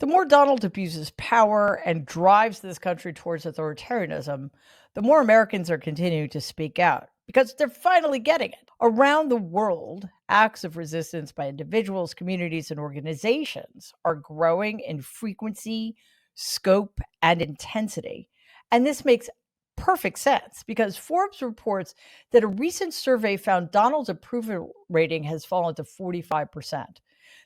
The more Donald abuses power and drives this country towards authoritarianism, the more Americans are continuing to speak out because they're finally getting it. Around the world, acts of resistance by individuals, communities, and organizations are growing in frequency, scope, and intensity. And this makes perfect sense because Forbes reports that a recent survey found Donald's approval rating has fallen to 45%.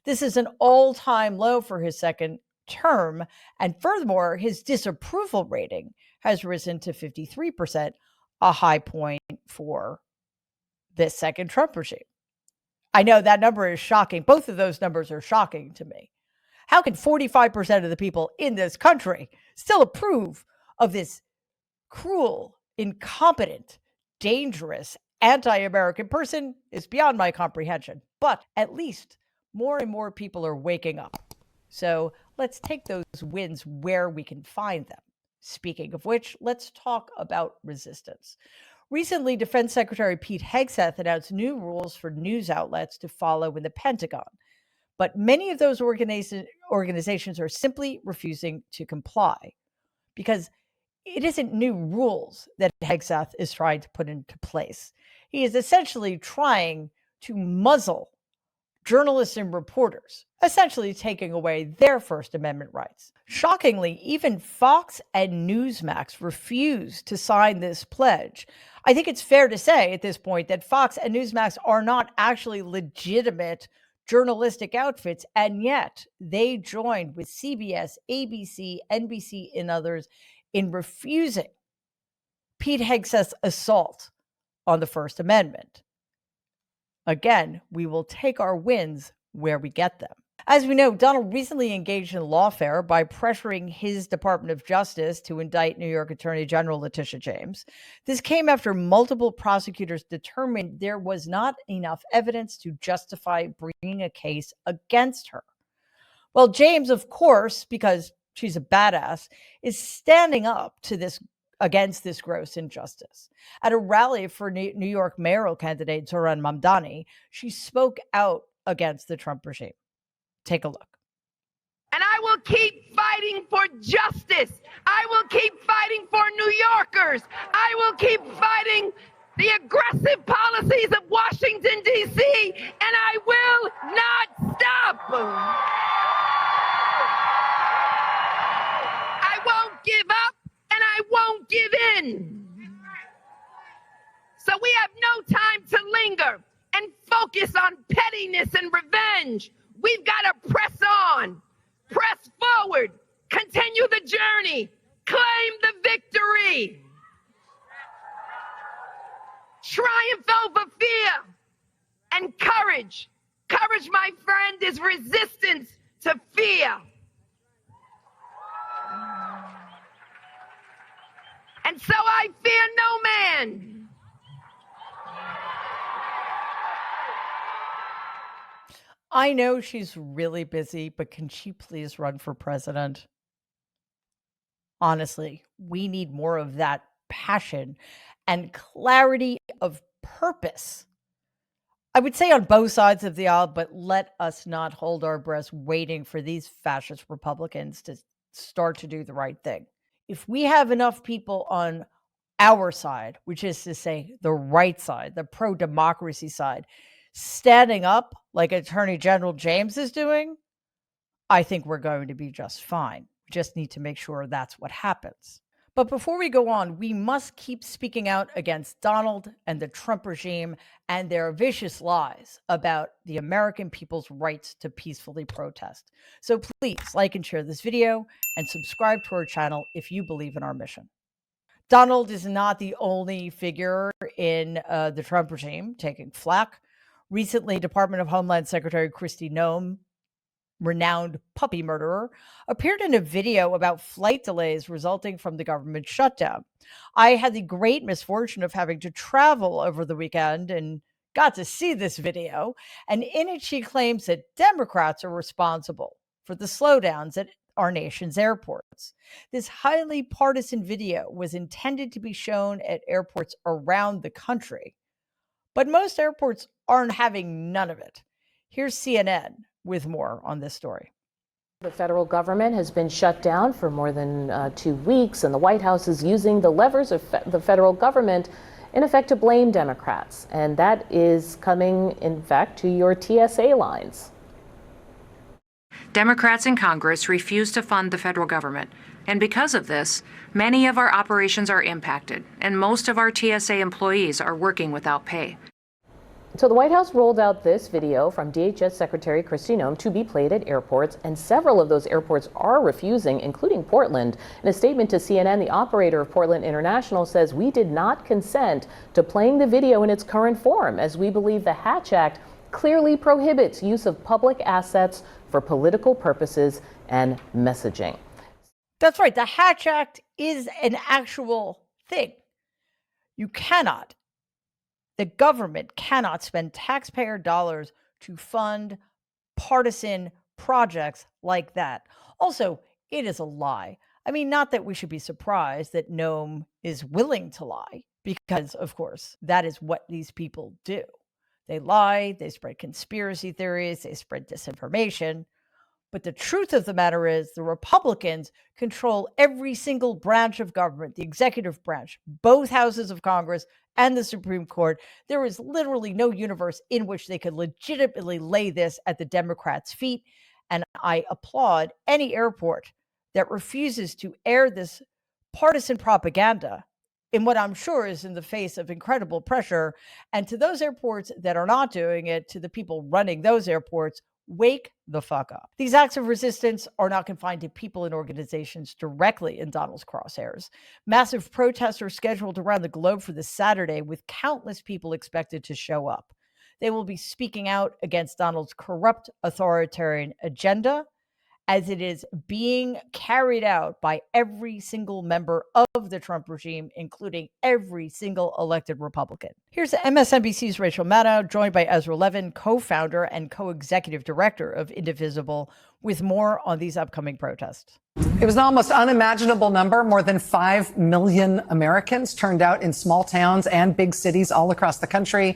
This is an all time low for his second term. And furthermore, his disapproval rating has risen to 53%, a high point for this second Trump regime. I know that number is shocking. Both of those numbers are shocking to me. How can 45% of the people in this country still approve of this cruel, incompetent, dangerous, anti American person is beyond my comprehension. But at least more and more people are waking up. So let's take those wins where we can find them. Speaking of which, let's talk about resistance. Recently, Defense Secretary Pete Hegseth announced new rules for news outlets to follow in the Pentagon. But many of those organizations are simply refusing to comply because it isn't new rules that Hegseth is trying to put into place. He is essentially trying to muzzle journalists and reporters, essentially taking away their First Amendment rights. Shockingly, even Fox and Newsmax refused to sign this pledge. I think it's fair to say at this point that Fox and Newsmax are not actually legitimate journalistic outfits, and yet they joined with CBS, ABC, NBC, and others in refusing Pete Hegseth's assault on the First Amendment. Again, we will take our wins where we get them. As we know, Donald recently engaged in lawfare by pressuring his Department of Justice to indict New York Attorney General Letitia James. This came after multiple prosecutors determined there was not enough evidence to justify bringing a case against her. Well, James, of course, because she's a badass, is standing up to this against this gross injustice. At a rally for New York mayoral candidate Zohran Mamdani, she spoke out against the Trump regime. Take a look. And I will keep fighting for justice. I will keep fighting for New Yorkers. I will keep fighting the aggressive policies of Washington, D.C., and I will not stop. I won't give up. And I won't give in. So we have no time to linger and focus on pettiness and revenge. We've got to press on, press forward, continue the journey, claim the victory. Triumph over fear and courage. Courage, my friend, is resistance to fear. And so I fear no man. I know she's really busy, but can she please run for president? Honestly, we need more of that passion and clarity of purpose. I would say on both sides of the aisle, but let us not hold our breaths waiting for these fascist Republicans to start to do the right thing. If we have enough people on our side, which is to say the right side, the pro-democracy side, standing up like Attorney General James is doing, I think we're going to be just fine. We just need to make sure that's what happens. But before we go on, we must keep speaking out against Donald and the Trump regime and their vicious lies about the American people's rights to peacefully protest. So please like and share this video and subscribe to our channel if you believe in our mission. Donald is not the only figure in the Trump regime taking flack. Recently, Department of Homeland Secretary Kristi Noem, renowned puppy murderer, appeared in a video about flight delays resulting from the government shutdown. I had the great misfortune of having to travel over the weekend and got to see this video. And in it, she claims that Democrats are responsible for the slowdowns at our nation's airports. This highly partisan video was intended to be shown at airports around the country, but most airports aren't having none of it. Here's CNN with more on this story. The federal government has been shut down for more than 2 weeks, and the White House is using the levers of the federal government, in effect, to blame Democrats. And that is coming, in fact, to your TSA lines. Democrats in Congress refuse to fund the federal government. And because of this, many of our operations are impacted, and most of our TSA employees are working without pay. So the White House rolled out this video from DHS Secretary Kristi Noem to be played at airports, and several of those airports are refusing, including Portland. In a statement to CNN, the operator of Portland International says, "We did not consent to playing the video in its current form, as we believe the Hatch Act clearly prohibits use of public assets for political purposes and messaging." That's right. The Hatch Act is an actual thing. The government cannot spend taxpayer dollars to fund partisan projects like that. Also, it is a lie. I mean, not that we should be surprised that Noem is willing to lie, because, of course, that is what these people do. They lie, they spread conspiracy theories, they spread disinformation. But the truth of the matter is the Republicans control every single branch of government, the executive branch, both houses of Congress and the Supreme Court. There is literally no universe in which they could legitimately lay this at the Democrats' feet. And I applaud any airport that refuses to air this partisan propaganda in what I'm sure is in the face of incredible pressure. And to those airports that are not doing it, to the people running those airports, wake the fuck up. These acts of resistance are not confined to people and organizations directly in Donald's crosshairs. Massive protests are scheduled around the globe for this Saturday, with countless people expected to show up. They will be speaking out against Donald's corrupt authoritarian agenda as it is being carried out by every single member of the Trump regime, including every single elected Republican. Here's MSNBC's Rachel Maddow, joined by Ezra Levin, co-founder and co-executive director of Indivisible, with more on these upcoming protests. It was an almost unimaginable number. More than 5 million Americans turned out in small towns and big cities all across the country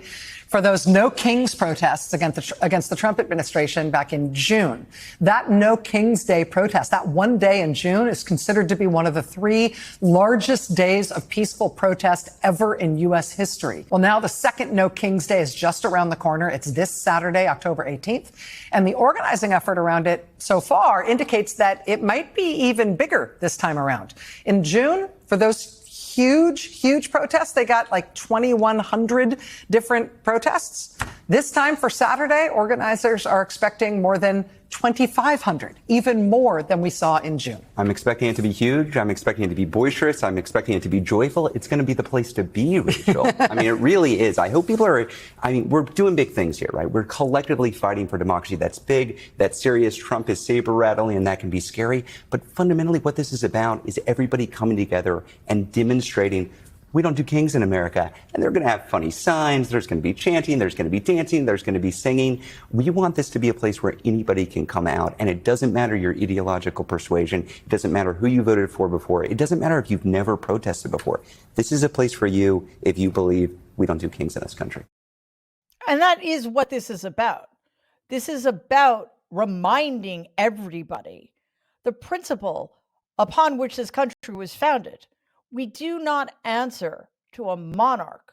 for those No Kings protests against the Trump administration back in June. That No Kings Day protest, that one day in June, is considered to be one of the 3 largest days of peaceful protest ever in U.S. history. Well, now the second No Kings Day is just around the corner. It's this Saturday, October 18th. And the organizing effort around it so far indicates that it might be even bigger this time around. In June, for those huge protests, they got like 2,100 different protests. This time for Saturday, organizers are expecting more than 2,500, even more than we saw in June. I'm expecting it to be huge. I'm expecting it to be boisterous. I'm expecting it to be joyful. It's going to be the place to be, Rachel. I mean, it really is. I hope people are, we're doing big things here, right? We're collectively fighting for democracy. That's big, that's serious. Trump is saber rattling, and that can be scary. But fundamentally, what this is about is everybody coming together and demonstrating we don't do kings in America. And they're going to have funny signs. There's going to be chanting. There's going to be dancing. There's going to be singing. We want this to be a place where anybody can come out. And it doesn't matter your ideological persuasion. It doesn't matter who you voted for before. It doesn't matter if you've never protested before. This is a place for you if you believe we don't do kings in this country. And that is what this is about. This is about reminding everybody the principle upon which this country was founded. We do not answer to a monarch.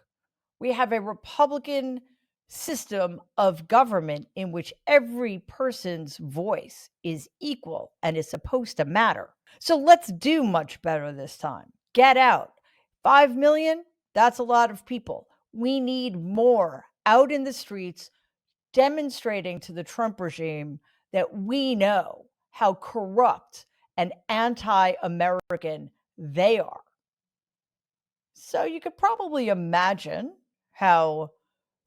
We have a Republican system of government in which every person's voice is equal and is supposed to matter. So let's do much better this time. Get out. 5 million, that's a lot of people. We need more out in the streets demonstrating to the Trump regime that we know how corrupt and anti-American they are. So you could probably imagine how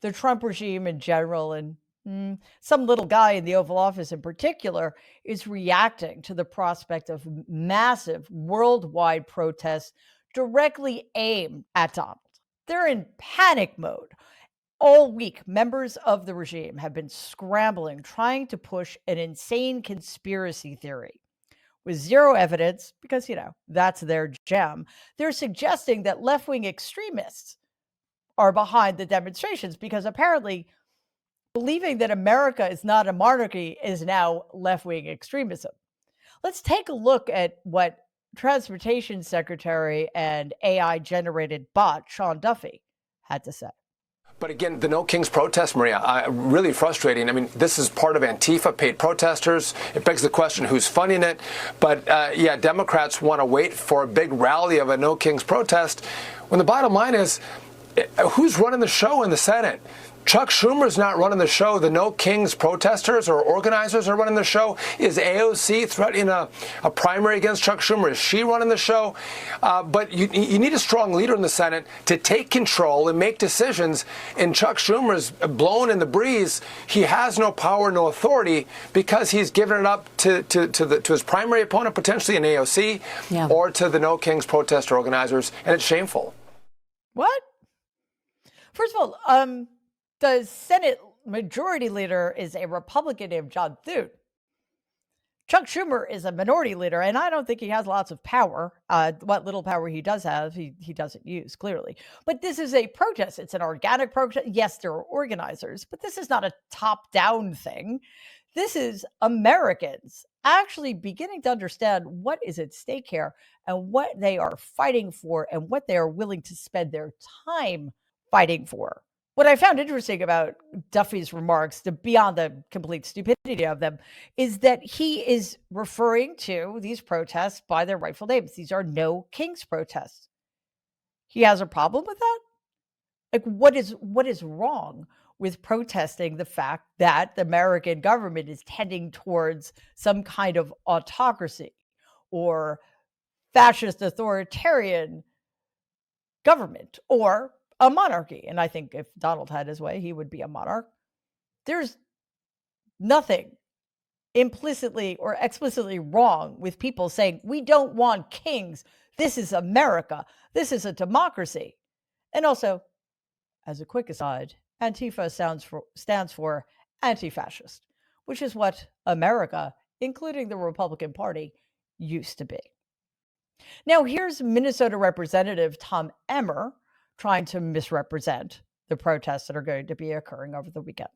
the Trump regime in general, and some little guy in the Oval Office in particular, is reacting to the prospect of massive worldwide protests directly aimed at Donald. They're in panic mode. All week, members of the regime have been scrambling, trying to push an insane conspiracy theory. With zero evidence, because, that's their jam, they're suggesting that left-wing extremists are behind the demonstrations, because apparently believing that America is not a monarchy is now left-wing extremism. Let's take a look at what Transportation Secretary and AI generated bot Sean Duffy had to say. But again, the No Kings protest, Maria, really frustrating. I mean, this is part of Antifa, paid protesters. It begs the question, who's funding it? But yeah, Democrats want to wait for a big rally of a No Kings protest, when the bottom line is, who's running the show in the Senate? Chuck Schumer's not running the show. The No Kings protesters or organizers are running the show. Is AOC threatening a primary against Chuck Schumer? Is she running the show? But you need a strong leader in the Senate to take control and make decisions. And Chuck Schumer's blown in the breeze. He has no power, no authority, because he's given it up to his primary opponent, potentially in AOC, or to the No Kings protest organizers. And it's shameful. What? First of all, the Senate Majority Leader is a Republican named John Thune. Chuck Schumer is a Minority Leader, and I don't think he has lots of power. What little power he does have, he doesn't use, clearly. But this is a protest. It's an organic protest. Yes, there are organizers, but this is not a top-down thing. This is Americans actually beginning to understand what is at stake here and what they are fighting for and what they are willing to spend their time fighting for. What I found interesting about Duffy's remarks, beyond the complete stupidity of them, is that he is referring to these protests by their rightful names. These are No Kings protests. He has a problem with that? Like, what is wrong with protesting the fact that the American government is tending towards some kind of autocracy or fascist authoritarian government or a monarchy? And I think if Donald had his way, he would be a monarch. There's nothing implicitly or explicitly wrong with people saying, we don't want kings. This is America. This is a democracy. And also, as a quick aside, Antifa stands for anti-fascist, which is what America, including the Republican Party, used to be. Now, here's Minnesota Representative Tom Emmer trying to misrepresent the protests that are going to be occurring over the weekend.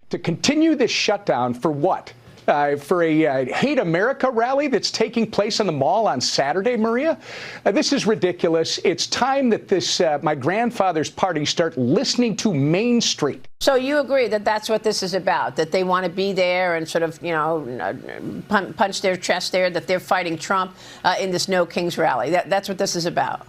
To continue this shutdown for what? For a Hate America rally that's taking place on the mall on Saturday, Maria? This is ridiculous. It's time that this, my grandfather's party, start listening to Main Street. So you agree that that's what this is about, that they want to be there and sort of, punch their chest there, that they're fighting Trump in this No Kings rally. That's what this is about.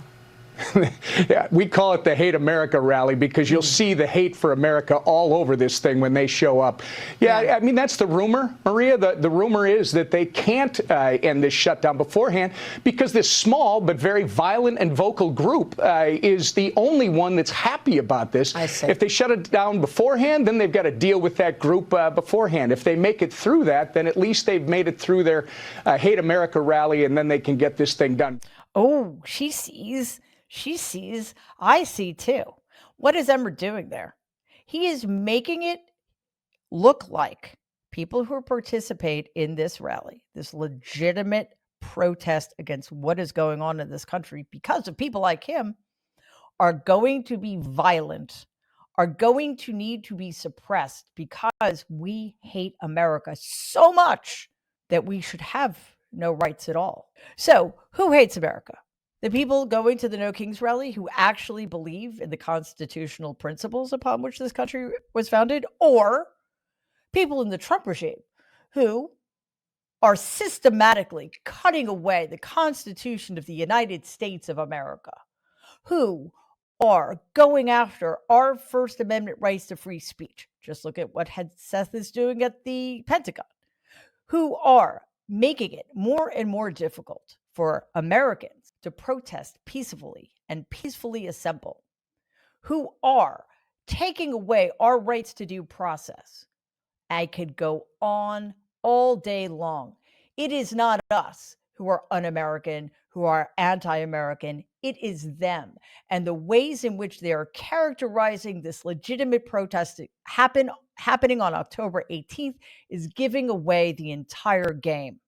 Yeah, we call it the Hate America rally because you'll see the hate for America all over this thing when they show up. Yeah, I mean, that's the rumor, Maria. The rumor is that they can't end this shutdown beforehand because this small but very violent and vocal group is the only one that's happy about this. I see. If they shut it down beforehand, then they've got to deal with that group beforehand. If they make it through that, then at least they've made it through their Hate America rally, and then they can get this thing done. Oh, she sees. She sees, I see too. What is Emmer doing there? He is making it look like people who participate in this rally, this legitimate protest against what is going on in this country because of people like him, are going to be violent, are going to need to be suppressed because we hate America so much that we should have no rights at all. So who hates America? The people going to the No Kings rally who actually believe in the constitutional principles upon which this country was founded, or people in the Trump regime who are systematically cutting away the Constitution of the United States of America, who are going after our First Amendment rights to free speech. Just look at what Seth is doing at the Pentagon, who are making it more and more difficult for Americans to protest peacefully and peacefully assemble, who are taking away our rights to due process. I could go on all day long. It is not us who are un-American, who are anti-American. It is them. And the ways in which they are characterizing this legitimate protest happening on October 18th is giving away the entire game.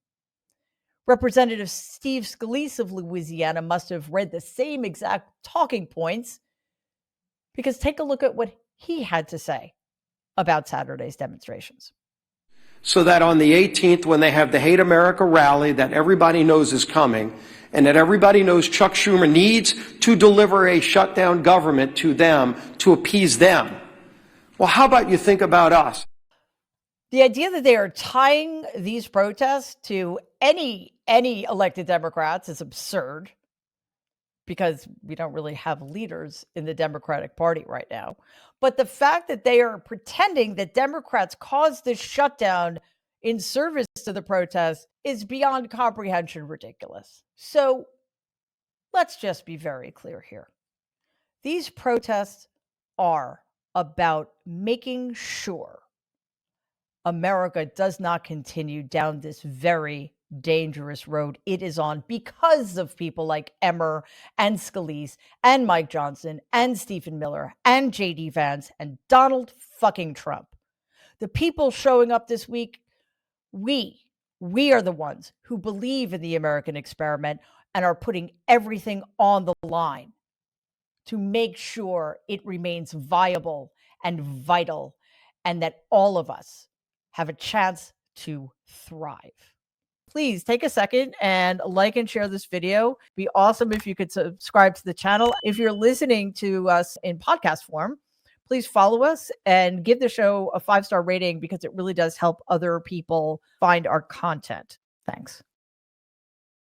Representative Steve Scalise of Louisiana must have read the same exact talking points, because take a look at what he had to say about Saturday's demonstrations. so that on the 18th, when they have the Hate America rally that everybody knows is coming, and that everybody knows Chuck Schumer needs to deliver a shutdown government to them to appease them. Well, how about you think about us? The idea that they are tying these protests to any elected Democrats is absurd, because we don't really have leaders in the Democratic Party right now. But the fact that they are pretending that Democrats caused this shutdown in service to the protests is beyond comprehension ridiculous. So let's just be very clear here. These protests are about making sure America does not continue down this very dangerous road it is on because of people like Emmer and Scalise and Mike Johnson and Stephen Miller and JD Vance and Donald fucking Trump. The people showing up this week, we are the ones who believe in the American experiment and are putting everything on the line to make sure it remains viable and vital, and that all of us have a chance to thrive. Please take a second and like and share this video. It'd be awesome if you could subscribe to the channel. If you're listening to us in podcast form, please follow us and give the show a 5-star rating, because it really does help other people find our content. Thanks.